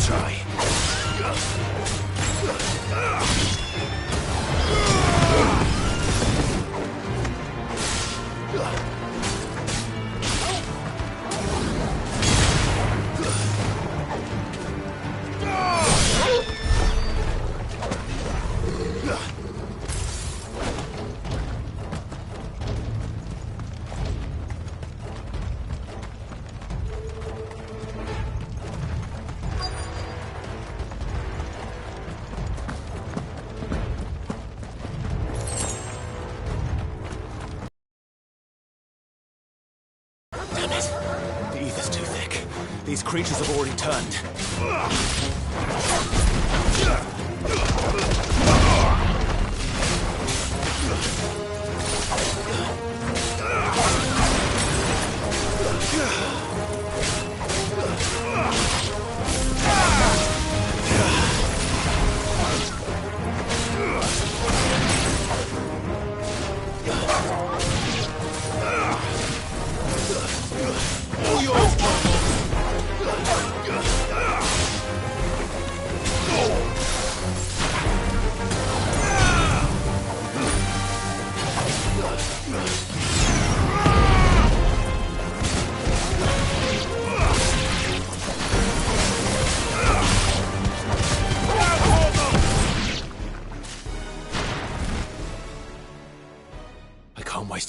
try. These creatures have already turned.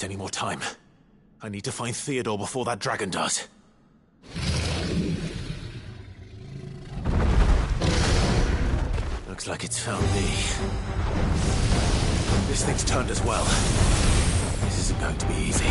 Any more time. I need to find Theodore before that dragon does. Looks like it's found me. This thing's turned as well. This isn't going to be easy.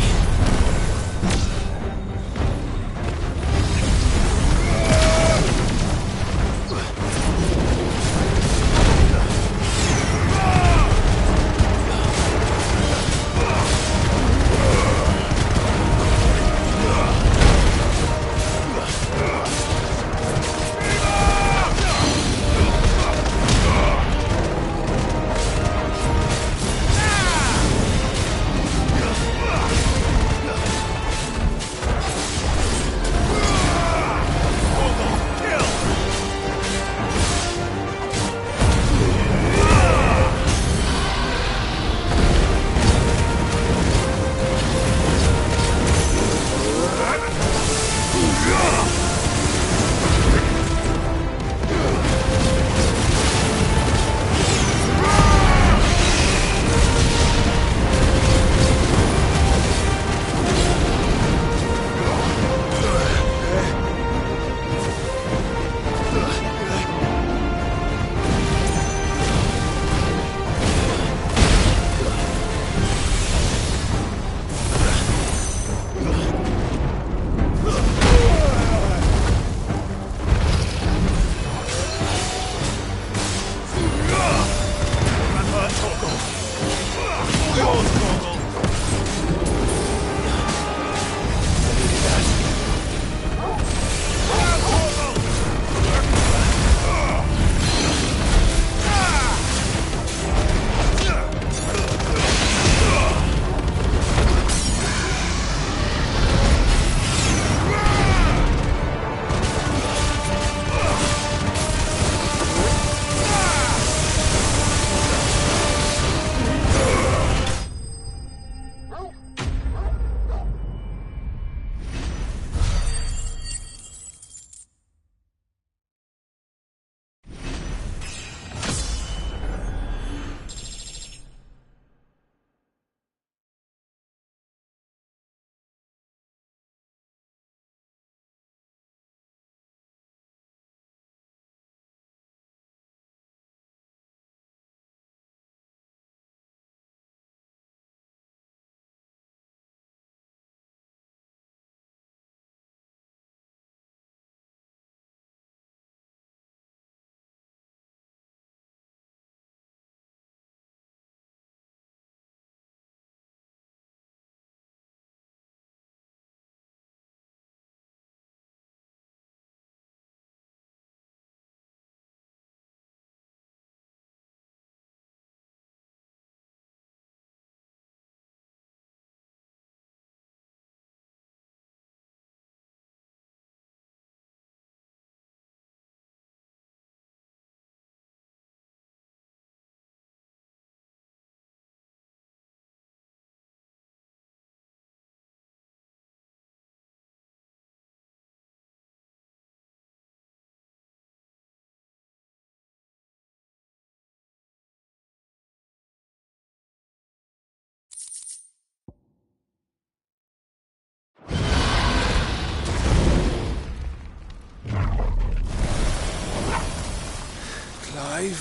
Clive?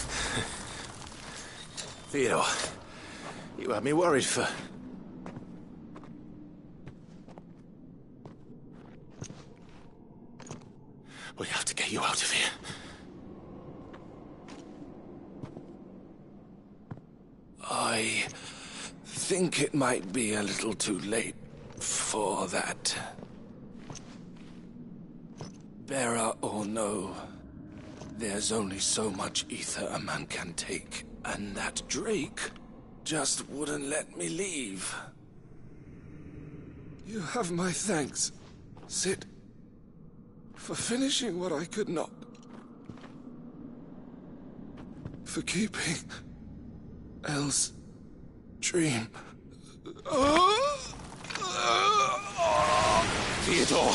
Theodore, you had me worried for... We have to get you out of here. I think it might be a little too late for that. Bearer or no, there's only so much ether a man can take, and that Drake just wouldn't let me leave. You have my thanks, Sid, for finishing what I could not. For keeping Elle's dream. Theodore!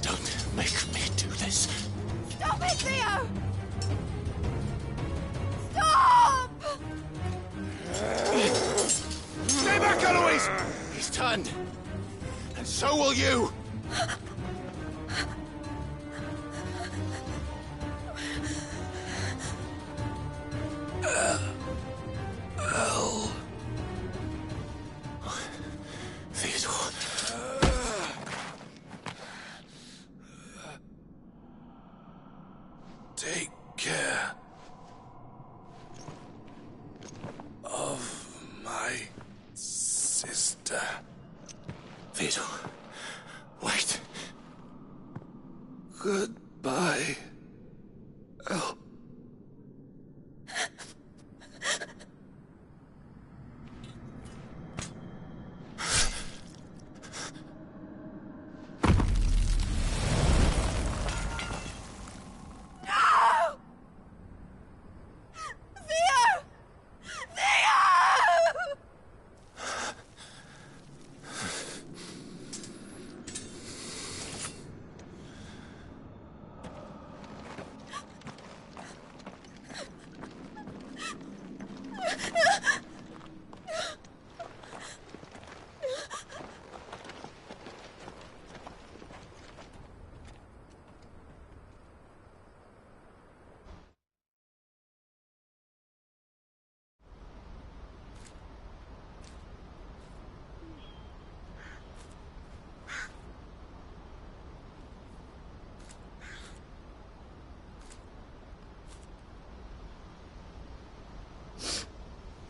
Don't make me do this. Stop it, Theo! Stop! Stay back, Eloise! He's turned. And so will you! Theodore. Take care of my sister. Theodore, wait. Goodbye, Elle.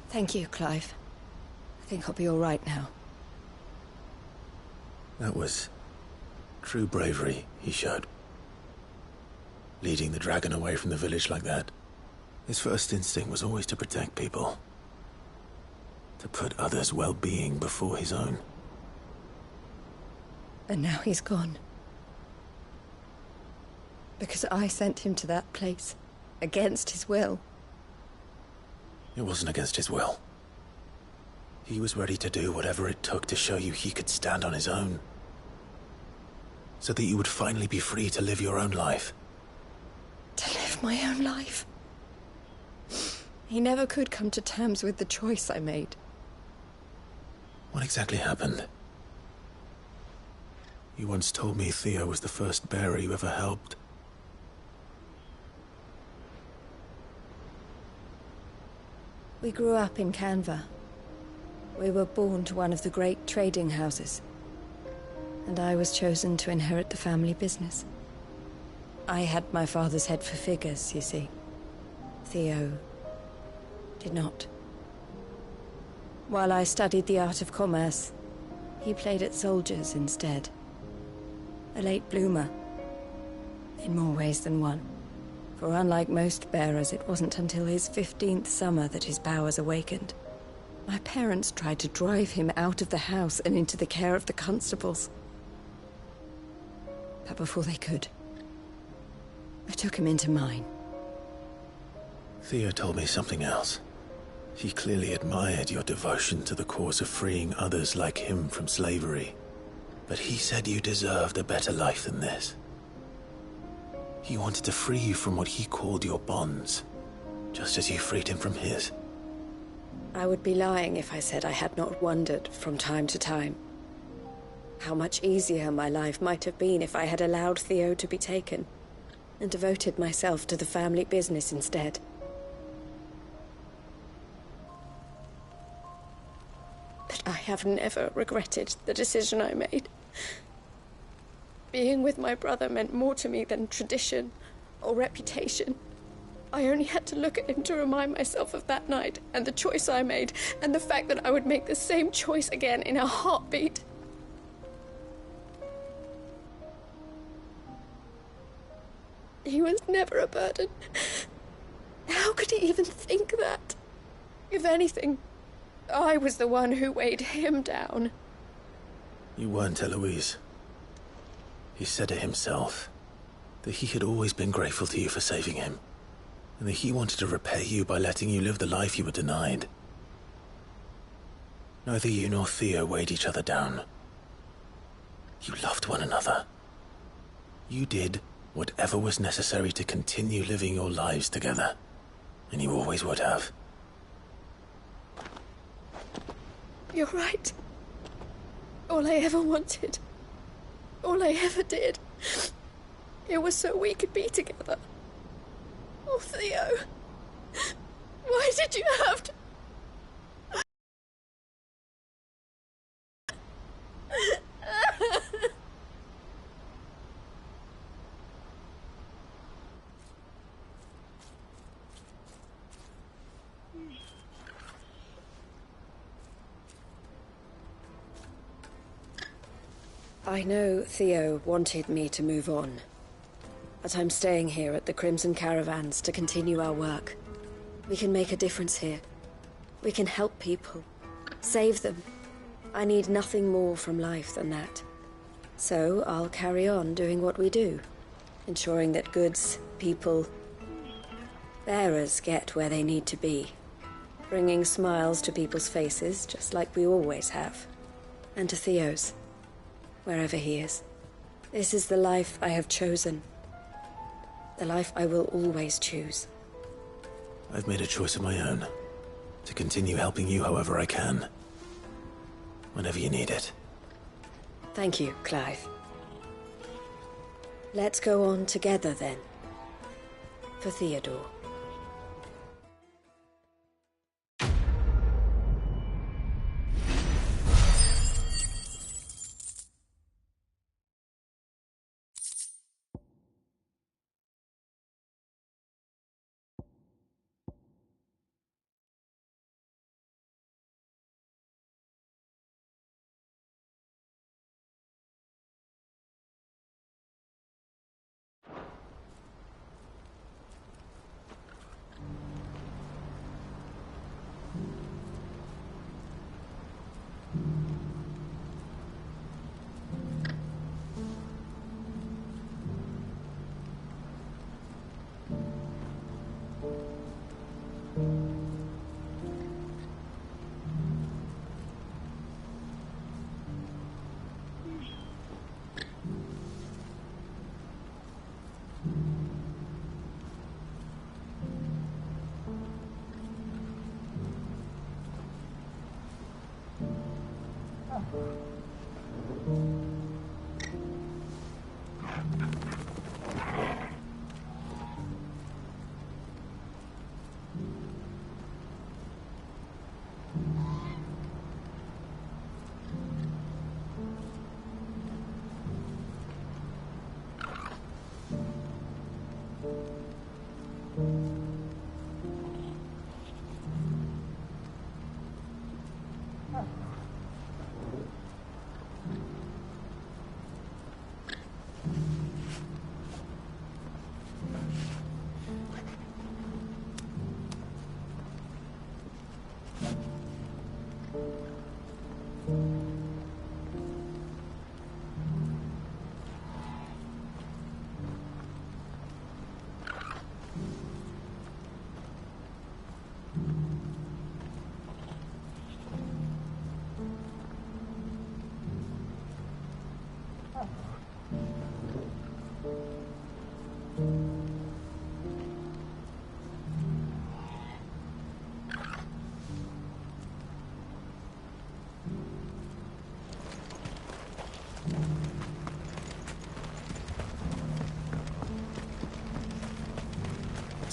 Thank you, Clive. I think I'll be all right now. That was true bravery he showed. Leading the dragon away from the village like that. His first instinct was always to protect people. To put others' well-being before his own. And now he's gone. Because I sent him to that place, against his will. It wasn't against his will. He was ready to do whatever it took to show you he could stand on his own. So that you would finally be free to live your own life. To live my own life? He never could come to terms with the choice I made. What exactly happened? You once told me Theo was the first bearer you ever helped. We grew up in Canva. We were born to one of the great trading houses. And I was chosen to inherit the family business. I had my father's head for figures, you see. Theo did not. While I studied the art of commerce, he played at soldiers instead. A late bloomer. In more ways than one. For unlike most bearers, it wasn't until his 15th summer that his powers awakened. My parents tried to drive him out of the house and into the care of the constables. But before they could, I took him into mine. Theo told me something else. He clearly admired your devotion to the cause of freeing others like him from slavery. But he said you deserved a better life than this. He wanted to free you from what he called your bonds, just as you freed him from his. I would be lying if I said I had not wondered from time to time how much easier my life might have been if I had allowed Theo to be taken and devoted myself to the family business instead. But I have never regretted the decision I made. Being with my brother meant more to me than tradition or reputation. I only had to look at him to remind myself of that night and the choice I made and the fact that I would make the same choice again in a heartbeat. He was never a burden. How could he even think that? If anything, I was the one who weighed him down. You weren't, Eloise. He said it himself, that he had always been grateful to you for saving him, and that he wanted to repay you by letting you live the life you were denied. Neither you nor Theo weighed each other down. You loved one another. You did whatever was necessary to continue living your lives together, and you always would have. You're right. All I ever wanted, all I ever did, it was so we could be together. Oh, Theo, why did you have to... I know Theo wanted me to move on, but I'm staying here at the Crimson Caravans to continue our work. We can make a difference here. We can help people, save them. I need nothing more from life than that. So I'll carry on doing what we do, ensuring that goods, people, bearers get where they need to be, bringing smiles to people's faces just like we always have, and to Theo's. Wherever he is. This is the life I have chosen. The life I will always choose. I've made a choice of my own, to continue helping you however I can. Whenever you need it. Thank you, Clive. Let's go on together then. For Theodore.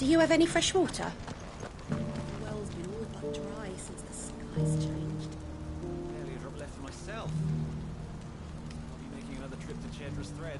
Do you have any fresh water? The well's been all but dry since the skies changed. Barely a drop left for myself. I'll be making another trip to Chedra's Thread.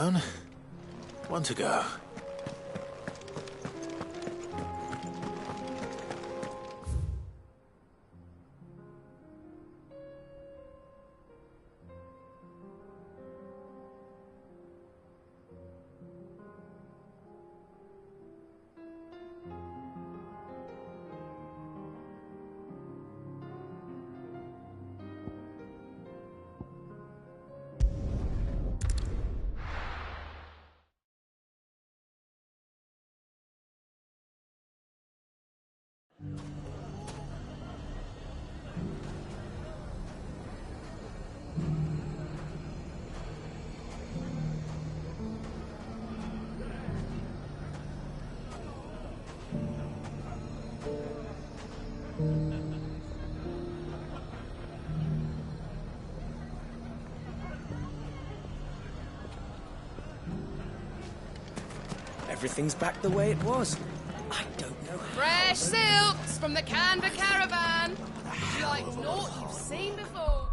down. One to go. Everything's back the way it was. I don't know how. Fresh silks from the Canva caravan. Like naught you've seen before.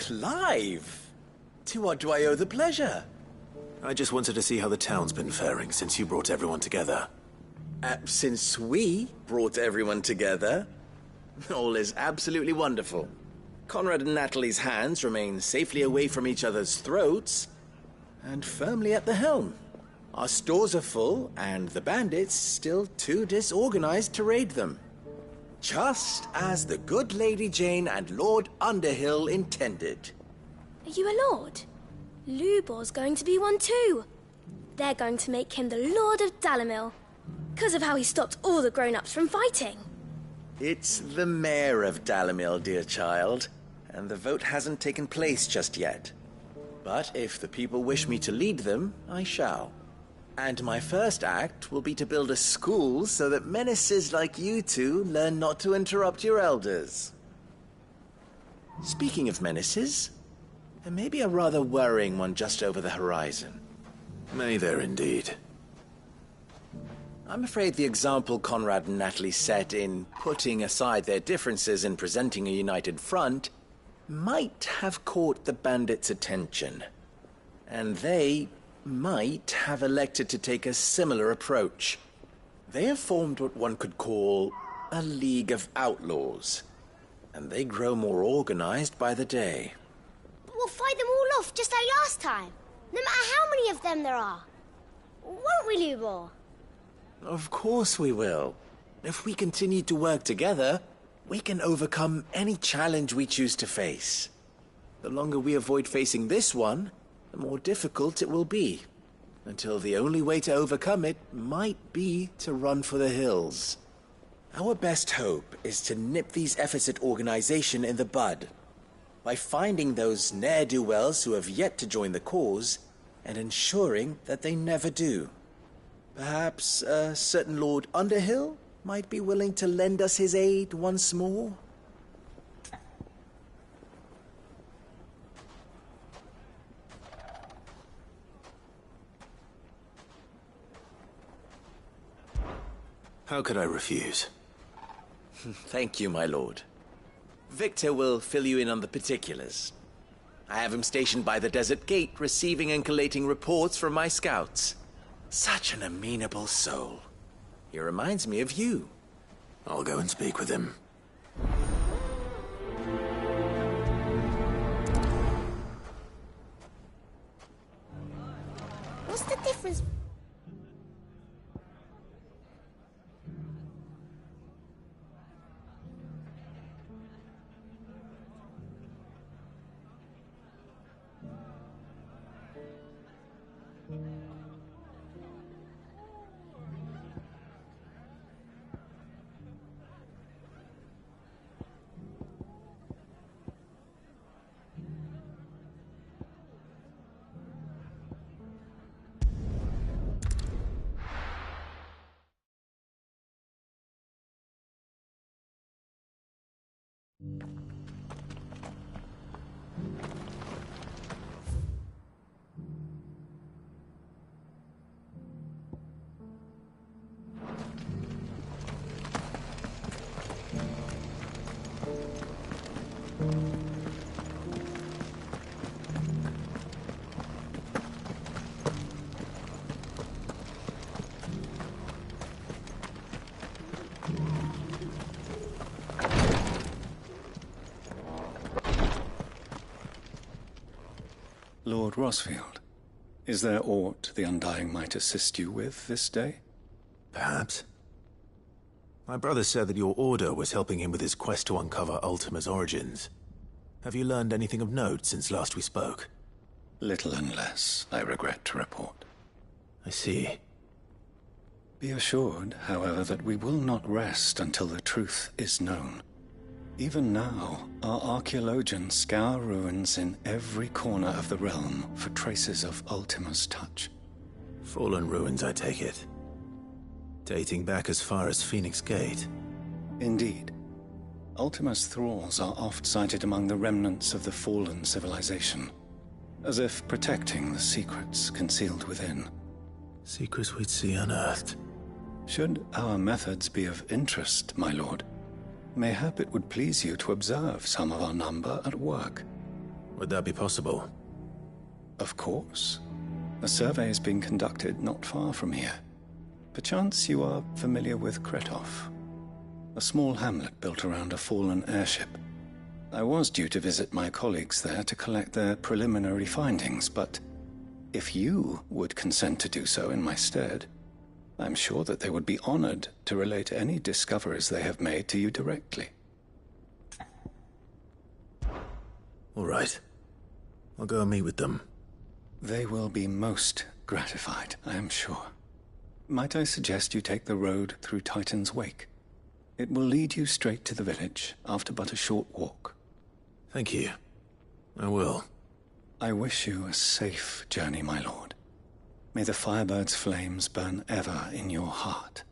Clive! To what do I owe the pleasure? I just wanted to see how the town's been faring since you brought everyone together. Since we brought everyone together, all is absolutely wonderful. Conrad and Natalie's hands remain safely away from each other's throats, and firmly at the helm. Our stores are full, and the bandits still too disorganized to raid them. Just as the good Lady Jane and Lord Underhill intended. Are you a lord? Lubor's going to be one too. They're going to make him the Lord of Dalamil, because of how he stopped all the grown-ups from fighting. It's the mayor of Dalamil, dear child, and the vote hasn't taken place just yet. But if the people wish me to lead them, I shall. And my first act will be to build a school so that menaces like you two learn not to interrupt your elders. Speaking of menaces, there may be a rather worrying one just over the horizon. May there indeed. I'm afraid the example Conrad and Natalie set in putting aside their differences and presenting a united front might have caught the bandits' attention. And they might have elected to take a similar approach. They have formed what one could call a League of Outlaws, and they grow more organized by the day. But we'll fight them all off just like last time, no matter how many of them there are. Won't we, Lubor? Of course we will. If we continue to work together, we can overcome any challenge we choose to face. The longer we avoid facing this one, the more difficult it will be, until the only way to overcome it might be to run for the hills. Our best hope is to nip these efforts at organization in the bud, by finding those ne'er-do-wells who have yet to join the cause, and ensuring that they never do. Perhaps a certain Lord Underhill might be willing to lend us his aid once more? How could I refuse? Thank you, my lord. Victor will fill you in on the particulars. I have him stationed by the desert gate, receiving and collating reports from my scouts. Such an amenable soul. He reminds me of you. I'll go and speak with him. What's the difference? Lord Rosfield, is there aught the Undying might assist you with this day? Perhaps. My brother said that your order was helping him with his quest to uncover Ultima's origins. Have you learned anything of note since last we spoke? Little and less, I regret to report. I see. Be assured, however, that we will not rest until the truth is known. Even now, our archaeologians scour ruins in every corner of the realm for traces of Ultima's touch. Fallen ruins, I take it. Dating back as far as Phoenix Gate. Indeed. Ultima's thralls are oft sighted among the remnants of the fallen civilization, as if protecting the secrets concealed within. Secrets we'd see unearthed. Should our methods be of interest, my lord, mayhap it would please you to observe some of our number at work. Would that be possible? Of course. A survey is being conducted not far from here. Perchance you are familiar with Kretov, a small hamlet built around a fallen airship. I was due to visit my colleagues there to collect their preliminary findings, but if you would consent to do so in my stead, I'm sure that they would be honored to relate any discoveries they have made to you directly. All right. I'll go and meet with them. They will be most gratified, I am sure. Might I suggest you take the road through Titan's Wake? It will lead you straight to the village after but a short walk. Thank you. I will. I wish you a safe journey, my lord. May the Firebird's flames burn ever in your heart.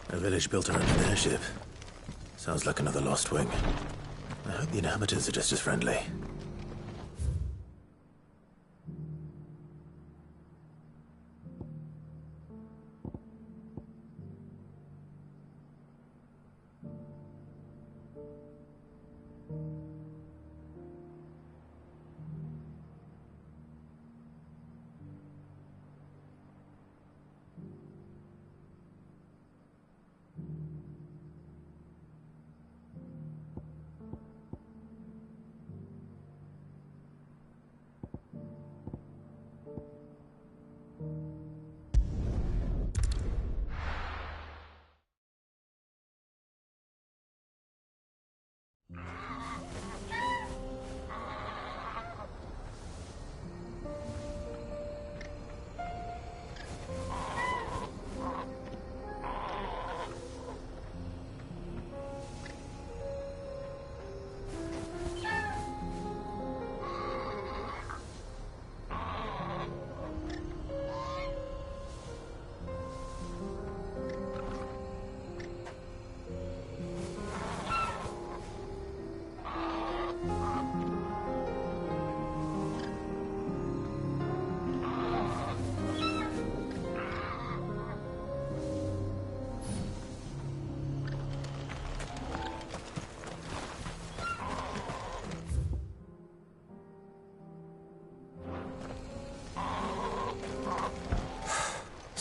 A village built around an airship. Sounds like another lost wing. I hope the inhabitants are just as friendly.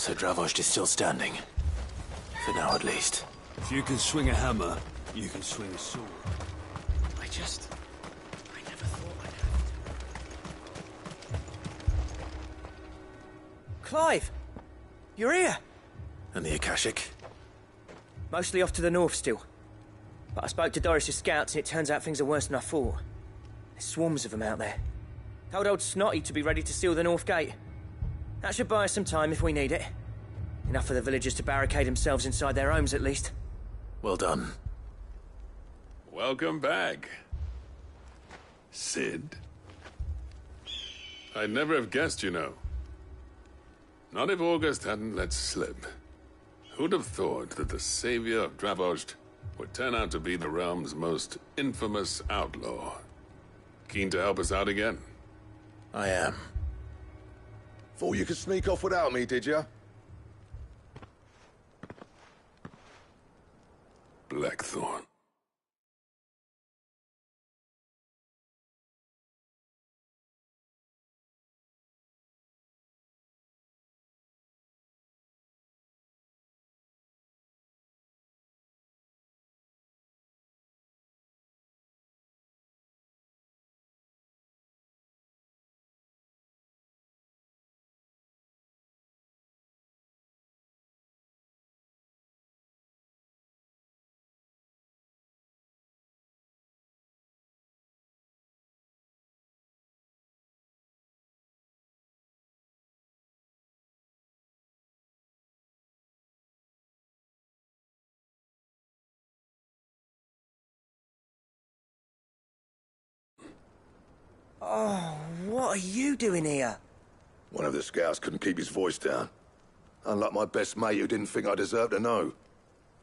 So Dravost is still standing. For now, at least. If you can swing a hammer, you can swing a sword. I never thought I'd have to. Clive! You're here! And the Akashic? Mostly off to the north still. But I spoke to Doris's scouts and it turns out things are worse than I thought. There's swarms of them out there. Told old Snotty to be ready to seal the north gate. That should buy us some time if we need it. Enough for the villagers to barricade themselves inside their homes, at least. Well done. Welcome back, Sid. I'd never have guessed, you know. Not if August hadn't let slip. Who'd have thought that the savior of Dravost would turn out to be the realm's most infamous outlaw? Keen to help us out again? I am. Thought you could sneak off without me, did you? Blackthorn. Oh, what are you doing here? One of the scouts couldn't keep his voice down. Unlike my best mate who didn't think I deserved to know.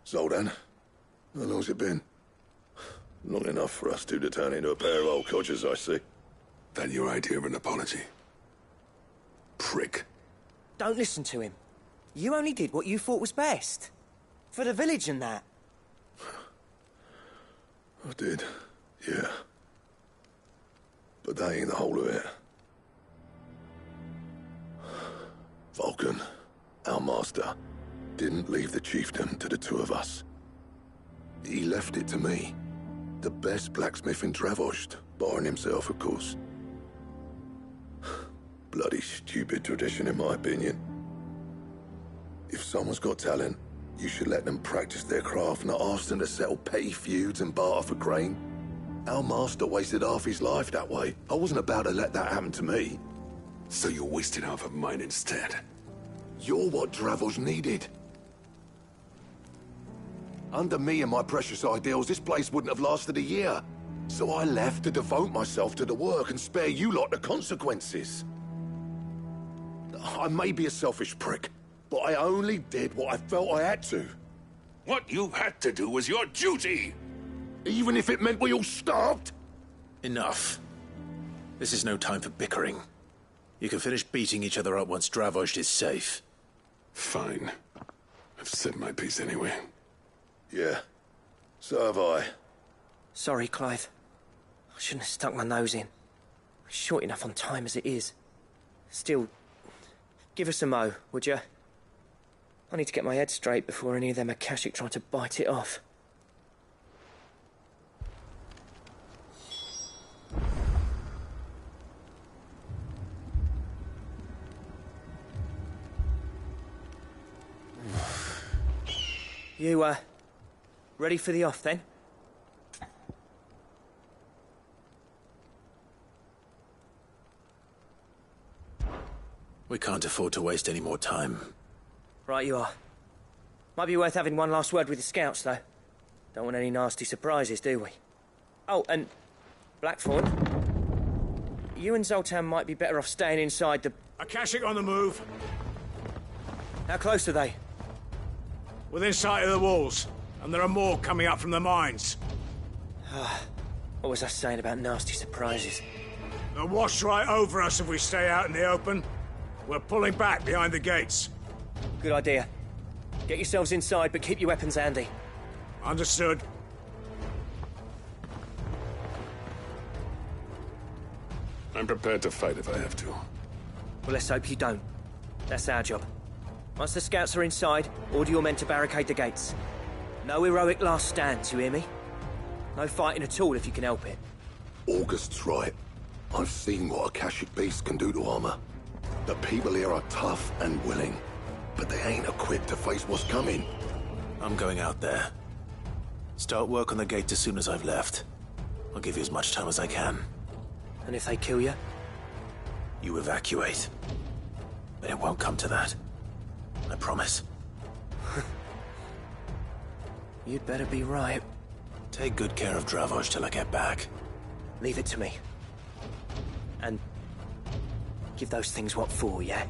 Zoldan, how long's it been? Long enough for us two to turn into a pair of old codgers, I see. That your idea of an apology? Prick. Don't listen to him. You only did what you thought was best. For the village and that. I did, yeah. But that ain't the whole of it. Vulcan, our master, didn't leave the chiefdom to the two of us. He left it to me. The best blacksmith in Dravost, barring himself, of course. Bloody stupid tradition, in my opinion. If someone's got talent, you should let them practice their craft, not ask them to settle petty feuds and barter for grain. Our master wasted half his life that way. I wasn't about to let that happen to me. So you wasted half of mine instead. You're what Dravost needed. Under me and my precious ideals, this place wouldn't have lasted a year. So I left to devote myself to the work and spare you lot the consequences. I may be a selfish prick, but I only did what I felt I had to. What you had to do was your duty! Even if it meant we all starved? Enough. This is no time for bickering. You can finish beating each other up once Dravost is safe. Fine. I've said my piece anyway. Yeah, so have I. Sorry, Clive. I shouldn't have stuck my nose in. We're short enough on time as it is. Still, give us a mo, would you? I need to get my head straight before any of them Akashic try to bite it off. You, ready for the off, then? We can't afford to waste any more time. Right you are. Might be worth having one last word with the scouts, though. Don't want any nasty surprises, do we? Oh, and Blackthorn, you and Zoltan might be better off staying inside the... Akashic on the move. How close are they? Within sight of the walls, and there are more coming up from the mines. What was I saying about nasty surprises? They'll wash right over us if we stay out in the open. We're pulling back behind the gates. Good idea. Get yourselves inside, but keep your weapons handy. Understood. I'm prepared to fight if I have to. Well, let's hope you don't. That's our job. Once the scouts are inside, order your men to barricade the gates. No heroic last stands, you hear me? No fighting at all if you can help it. August's right. I've seen what Akashic beasts can do to armor. The people here are tough and willing, but they ain't equipped to face what's coming. I'm going out there. Start work on the gate as soon as I've left. I'll give you as much time as I can. And if they kill you? You evacuate. But it won't come to that. I promise. You'd better be right. Take good care of Dravost till I get back. Leave it to me. And give those things what for, yeah?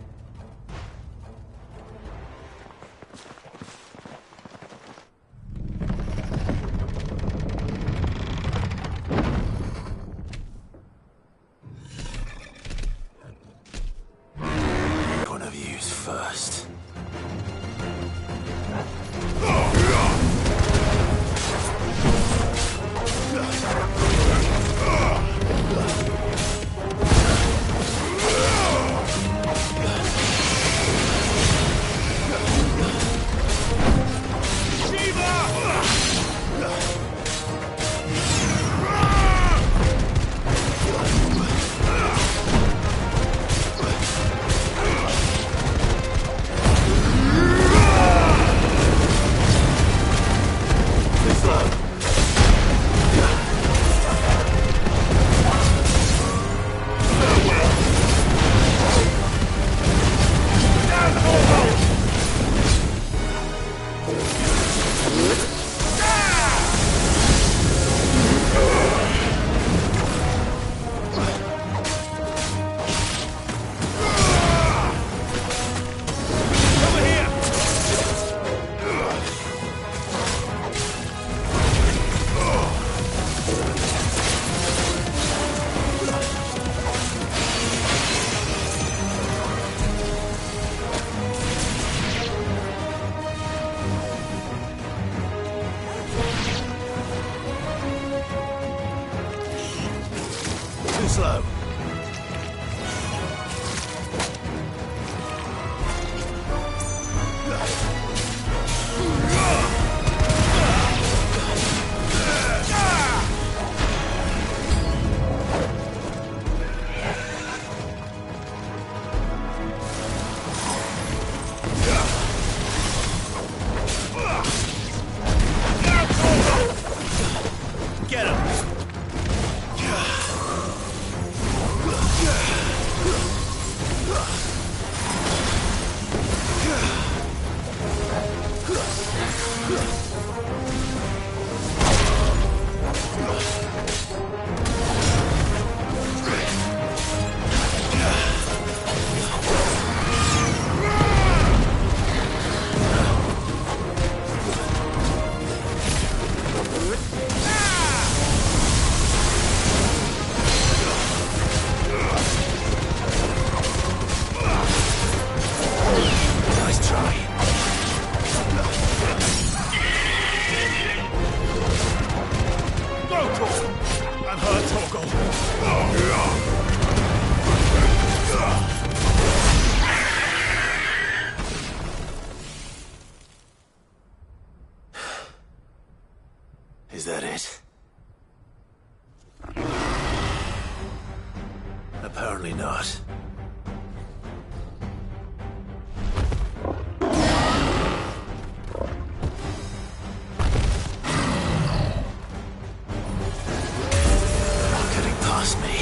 One of you's first. Is that it? Apparently not. Not getting past me.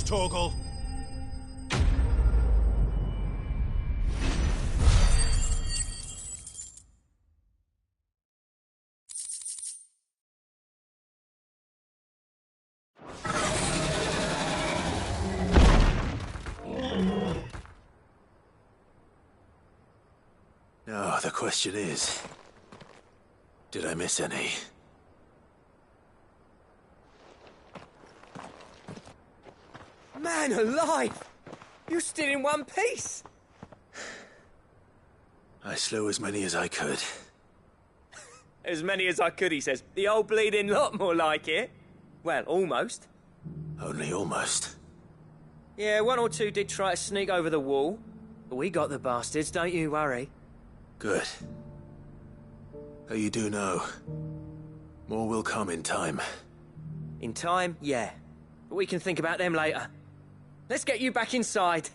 Torgal. Now, the question is, did I miss any? Man alive! You're still in one piece! I slew as many as I could. As many as I could, he says. The old bleeding lot, more like it. Well, almost. Only almost. Yeah, one or two did try to sneak over the wall. But we got the bastards, don't you worry. Good. Though you do know, more will come in time. In time, yeah. But we can think about them later. Let's get you back inside.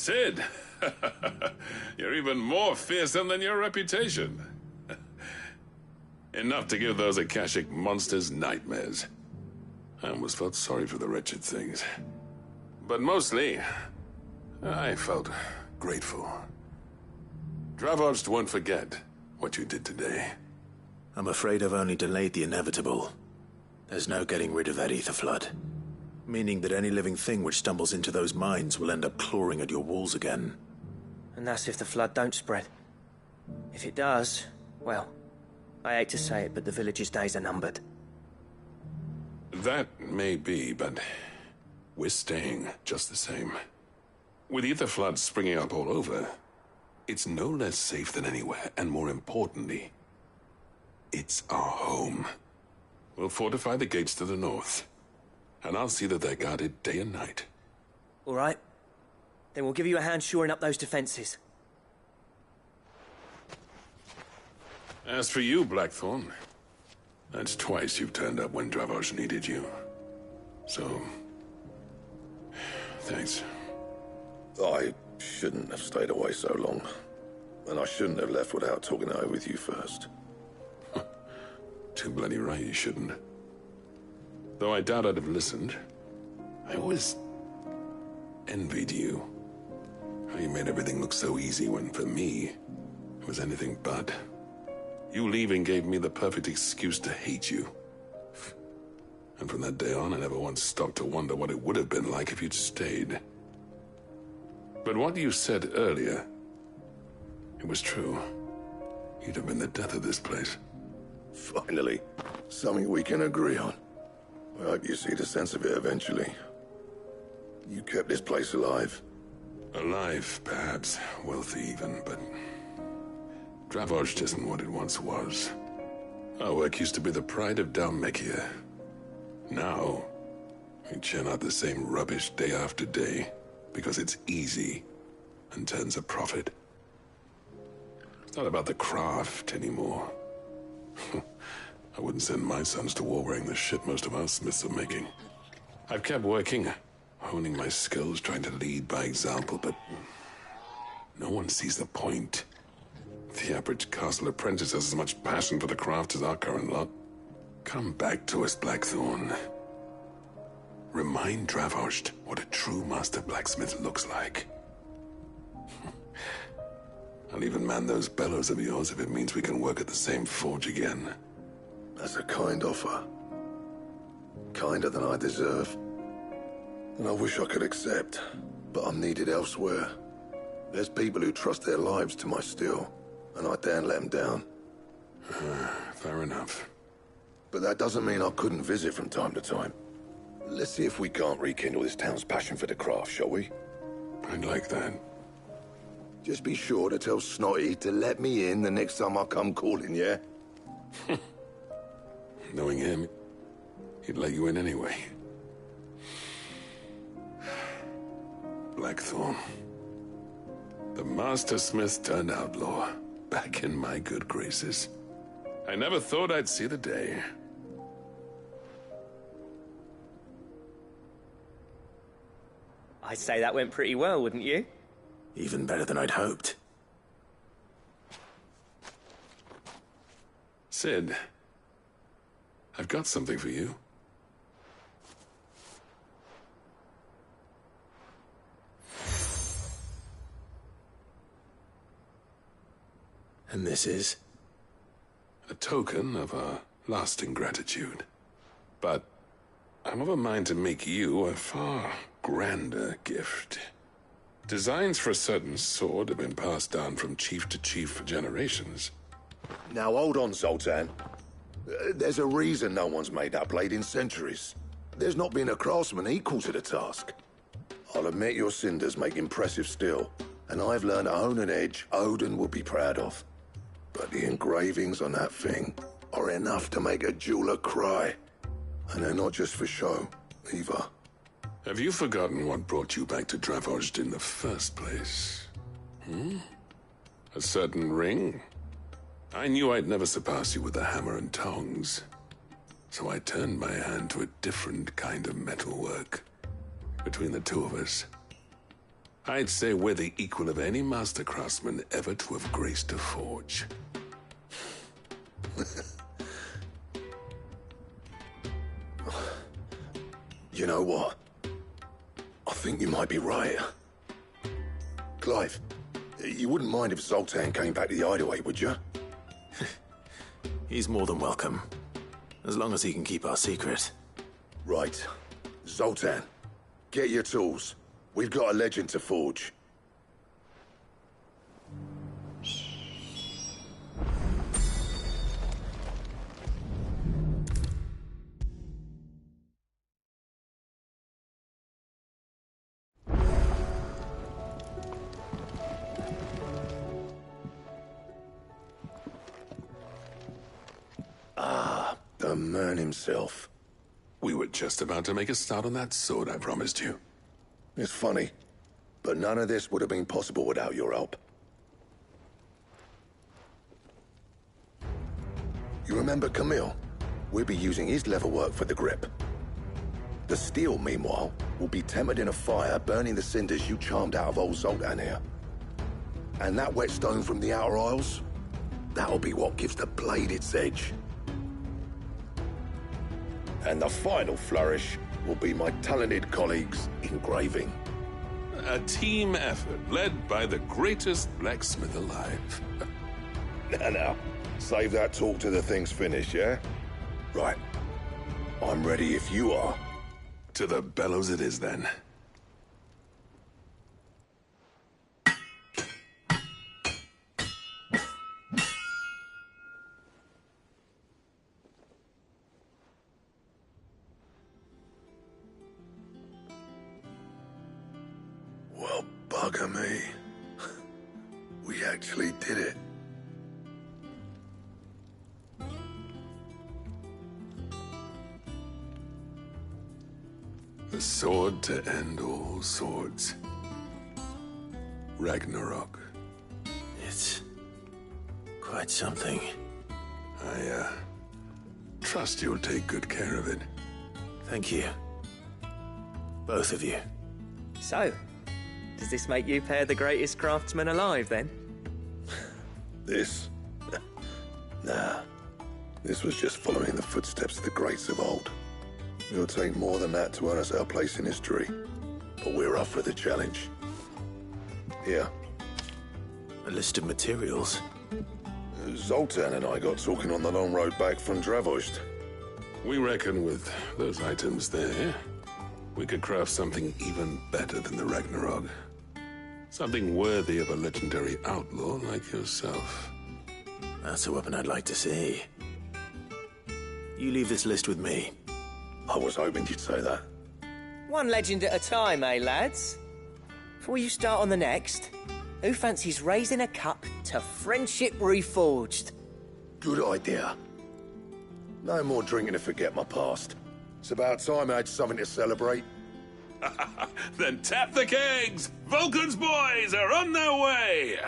Sid! You're even more fearsome than your reputation. Enough to give those Akashic monsters nightmares. I almost felt sorry for the wretched things. But mostly, I felt grateful. Dravoged won't forget what you did today. I'm afraid I've only delayed the inevitable. There's no getting rid of that ether flood. Meaning that any living thing which stumbles into those mines will end up clawing at your walls again. And that's if the flood don't spread. If it does, well, I hate to say it, but the village's days are numbered. That may be, but we're staying just the same. With ether floods springing up all over, it's no less safe than anywhere, and more importantly, it's our home. We'll fortify the gates to the north, and I'll see that they're guarded day and night. All right. Then we'll give you a hand shoring up those defenses. As for you, Blackthorn, that's twice you've turned up when Dravos needed you. So, thanks. I shouldn't have stayed away so long. And I shouldn't have left without talking it over with you first. Too bloody right you shouldn't. Though I doubt I'd have listened. I always envied you. How you made everything look so easy when, for me, it was anything but. You leaving gave me the perfect excuse to hate you. And from that day on, I never once stopped to wonder what it would have been like if you'd stayed. But what you said earlier, it was true. You'd have been the death of this place. Finally, something we can agree on. I hope you see the sense of it eventually. You kept this place alive. Alive, perhaps. Wealthy even, but Dravoged isn't what it once was. Our work used to be the pride of Dalmekia. Now, we churn out the same rubbish day after day because it's easy and turns a profit. It's not about the craft anymore. I wouldn't send my sons to war wearing the shit most of our smiths are making. I've kept working, honing my skills, trying to lead by example, but no one sees the point. The average castle apprentice has as much passion for the craft as our current lot. Come back to us, Blackthorn. Remind Dravoged what a true master blacksmith looks like. I'll even man those bellows of yours if it means we can work at the same forge again. That's a kind offer. Kinder than I deserve. And I wish I could accept, but I'm needed elsewhere. There's people who trust their lives to my steel, and I daren't let them down. Fair enough. But that doesn't mean I couldn't visit from time to time. Let's see if we can't rekindle this town's passion for the craft, shall we? I'd like that. Just be sure to tell Snotty to let me in the next time I come calling, yeah? Knowing him, he'd let you in anyway. Blackthorn. The Master Smith turned outlaw, back in my good graces. I never thought I'd see the day. I'd say that went pretty well, wouldn't you? Even better than I'd hoped. Sid, I've got something for you. And this is? A token of our lasting gratitude. But I'm of a mind to make you a far grander gift. Designs for a certain sword have been passed down from chief to chief for generations. Now hold on, Zoltan. There's a reason no one's made that blade in centuries. There's not been a craftsman equal to the task. I'll admit your cinders make impressive steel, and I've learned to own an edge Odin will be proud of. But the engravings on that thing are enough to make a jeweler cry. And they're not just for show, either. Have you forgotten what brought you back to Dravoged in the first place? A certain ring? I knew I'd never surpass you with the hammer and tongs. So I turned my hand to a different kind of metalwork. Between the two of us, I'd say we're the equal of any master craftsman ever to have graced a forge. You know what? I think you might be right. Clive, you wouldn't mind if Zoltan came back to the hideaway, would you? He's more than welcome. As long as he can keep our secret. Right. Zoltan, get your tools. We've got a legend to forge. Ah, the man himself. We were just about to make a start on that sword I promised you. It's funny, but none of this would have been possible without your help. You remember Camille? We'll be using his leather work for the grip. The steel, meanwhile, will be tempered in a fire, burning the cinders you charmed out of old Zoltan here. And that whetstone from the Outer Isles, that'll be what gives the blade its edge. And the final flourish will be my talented colleagues' engraving. A team effort led by the greatest blacksmith alive. Now, save that talk till the thing's finished, yeah? Right. I'm ready if you are. To the bellows it is, then. Well, bugger me. We actually did it. The sword to end all swords. Ragnarok. It's quite something. I, trust you'll take good care of it. Thank you. Both of you. So, does this make you pair the greatest craftsmen alive, then? This? Nah. This was just following the footsteps of the greats of old. It'll take more than that to earn us our place in history. But we're up for the challenge. Here. A list of materials. Zoltan and I got talking on the long road back from Dravost. We reckon with those items there, we could craft something even better than the Ragnarok. Something worthy of a legendary outlaw like yourself. That's a weapon I'd like to see. You leave this list with me. I was hoping you'd say that. One legend at a time, eh, lads? Before you start on the next, who fancies raising a cup to friendship reforged? Good idea. No more drinking to forget my past. It's about time I had something to celebrate. Then tap the kegs! Vulcan's boys are on their way!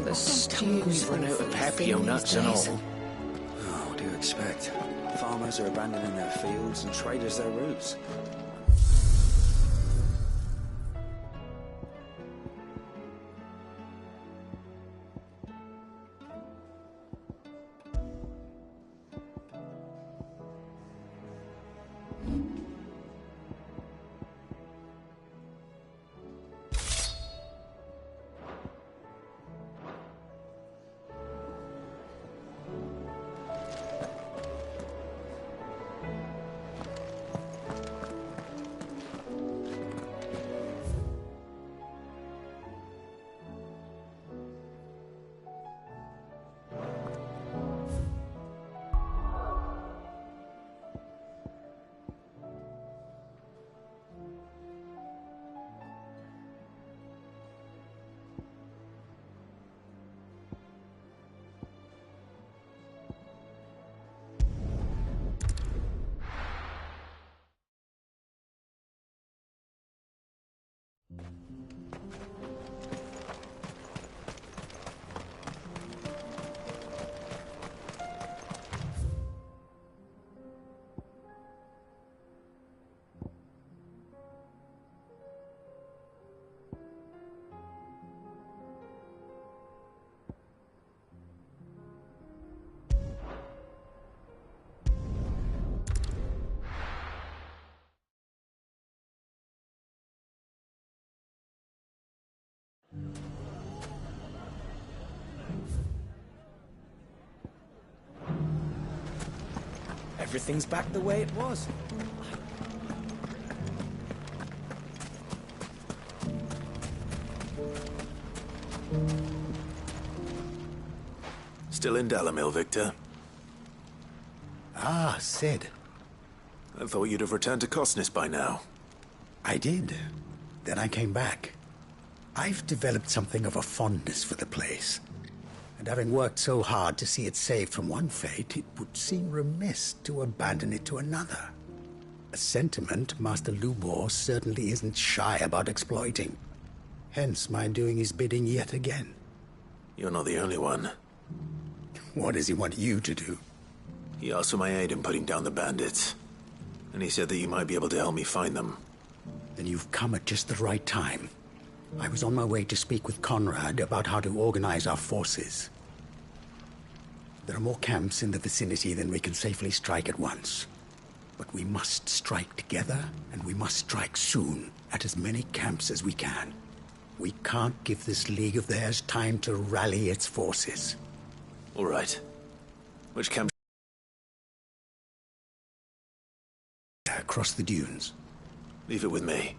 The stew's run out of happy nuts and all. Oh, what do you expect? Farmers are abandoning their fields and traders their roots. Everything's back the way it was. Still in Dalamil, Victor? Ah, Sid. I thought you'd have returned to Cosnis by now. I did. Then I came back. I've developed something of a fondness for the place. And having worked so hard to see it saved from one fate, it would seem remiss to abandon it to another. A sentiment Master Lubor certainly isn't shy about exploiting. Hence my doing his bidding yet again. You're not the only one. What does he want you to do? He asked for my aid in putting down the bandits. And he said that you might be able to help me find them. Then you've come at just the right time. I was on my way to speak with Conrad about how to organize our forces. There are more camps in the vicinity than we can safely strike at once. But we must strike together, and we must strike soon at as many camps as we can. We can't give this league of theirs time to rally its forces. All right. Which camp? Across the dunes. Leave it with me.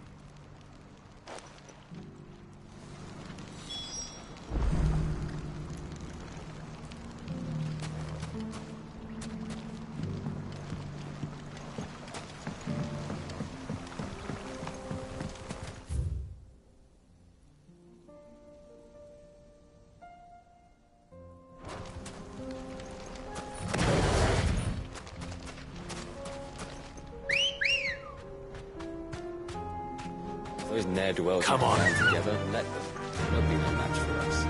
Those ne'er-do-wells Come on. Together, let them. They'll be no match for us.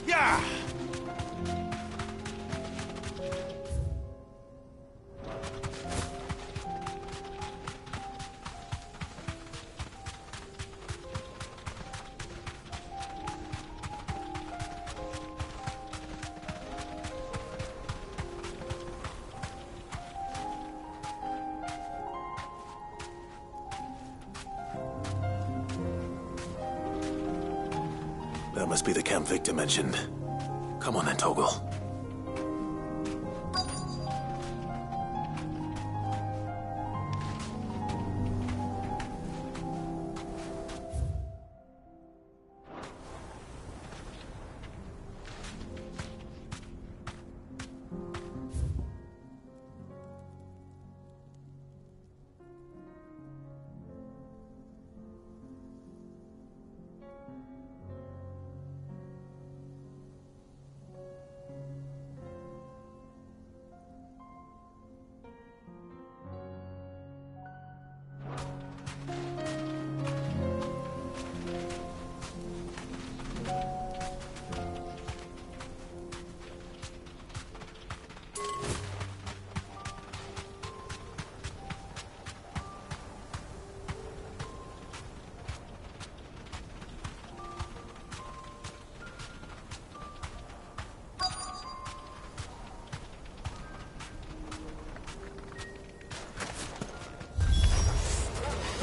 Yeah! That must be the camp Victor mentioned. Come on then, Toggle.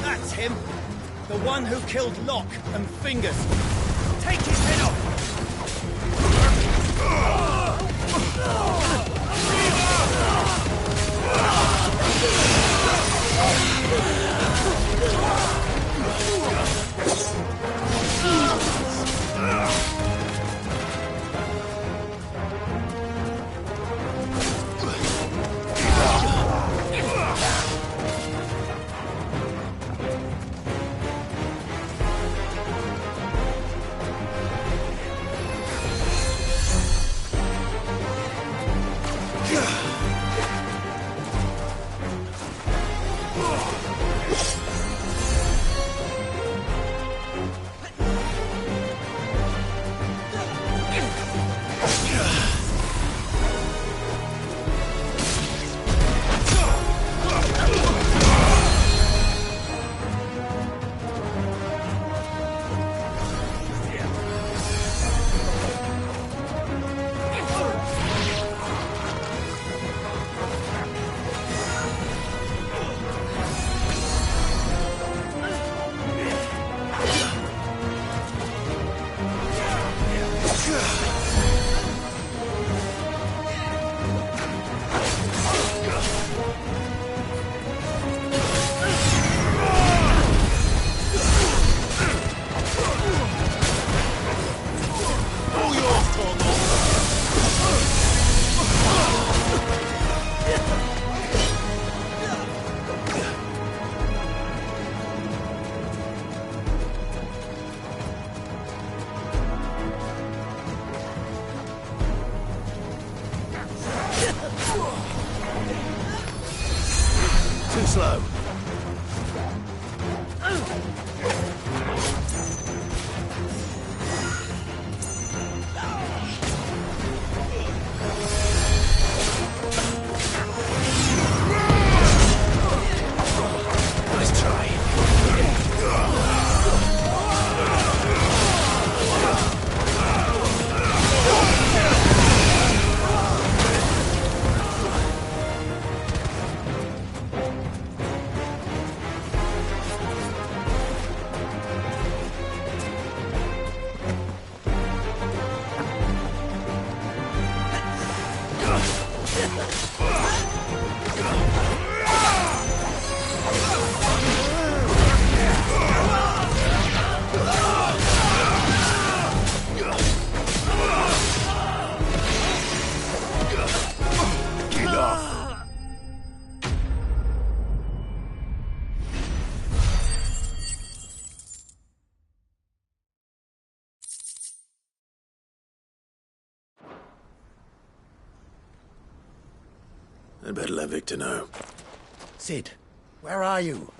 That's him! The one who killed Locke and Fingers. Take his head off! Too slow. Nice try. I'd better let Victor know. Sid, where are you?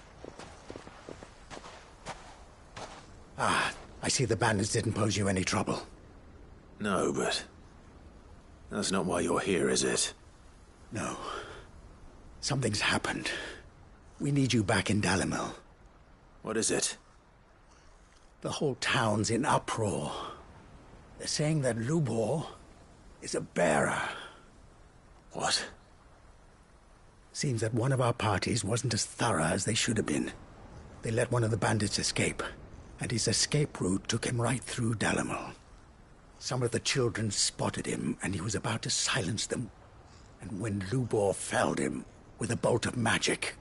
Ah, I see the bandits didn't pose you any trouble. No, but that's not why you're here, is it? No. Something's happened. We need you back in Dalimil. What is it? The whole town's in uproar. They're saying that Lubor is a bearer. What? Seems that one of our parties wasn't as thorough as they should have been. They let one of the bandits escape, and his escape route took him right through Dalimil. Some of the children spotted him, and he was about to silence them. And when Lubor felled him with a bolt of magic,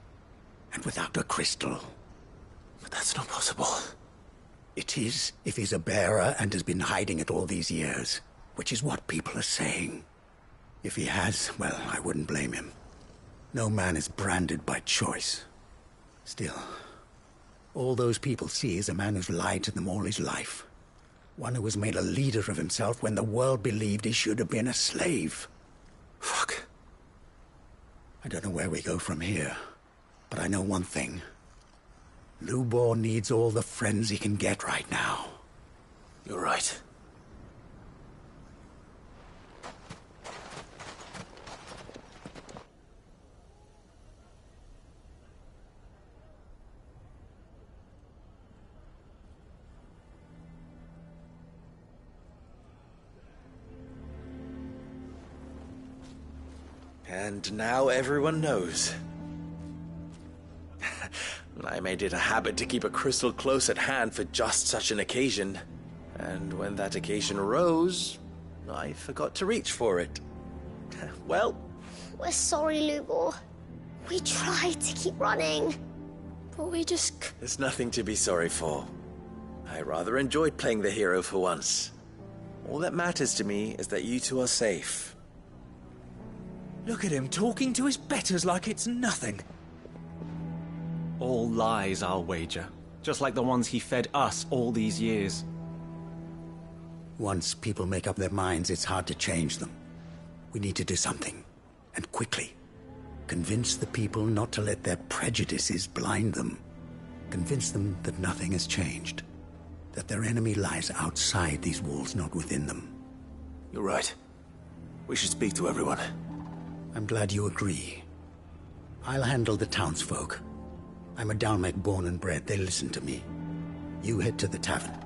and without a crystal. But that's not possible. It is, if he's a bearer and has been hiding it all these years, which is what people are saying. If he has, well, I wouldn't blame him. No man is branded by choice. Still, all those people see is a man who's lied to them all his life. One who was made a leader of himself when the world believed he should have been a slave. Fuck. I don't know where we go from here, but I know one thing. Lubor needs all the friends he can get right now. You're right. And now everyone knows. I made it a habit to keep a crystal close at hand for just such an occasion. And when that occasion arose, I forgot to reach for it. Well... We're sorry, Lubor. We tried to keep running, but we just... There's nothing to be sorry for. I rather enjoyed playing the hero for once. All that matters to me is that you two are safe. Look at him talking to his betters like it's nothing. All lies, I'll wager. Just like the ones he fed us all these years. Once people make up their minds, it's hard to change them. We need to do something, and quickly. Convince the people not to let their prejudices blind them. Convince them that nothing has changed. That their enemy lies outside these walls, not within them. You're right. We should speak to everyone. I'm glad you agree. I'll handle the townsfolk. I'm a Dalmec born and bred. They listen to me. You head to the tavern.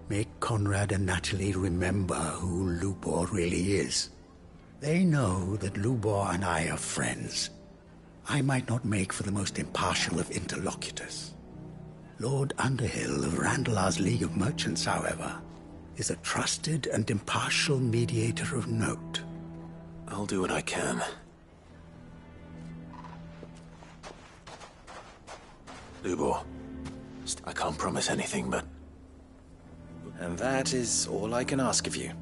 Make Conrad and Natalie remember who Lubor really is. They know that Lubor and I are friends. I might not make for the most impartial of interlocutors. Lord Underhill of Randalar's League of Merchants, however, is a trusted and impartial mediator of note. I'll do what I can. Lubor, I can't promise anything, but... And that is all I can ask of you.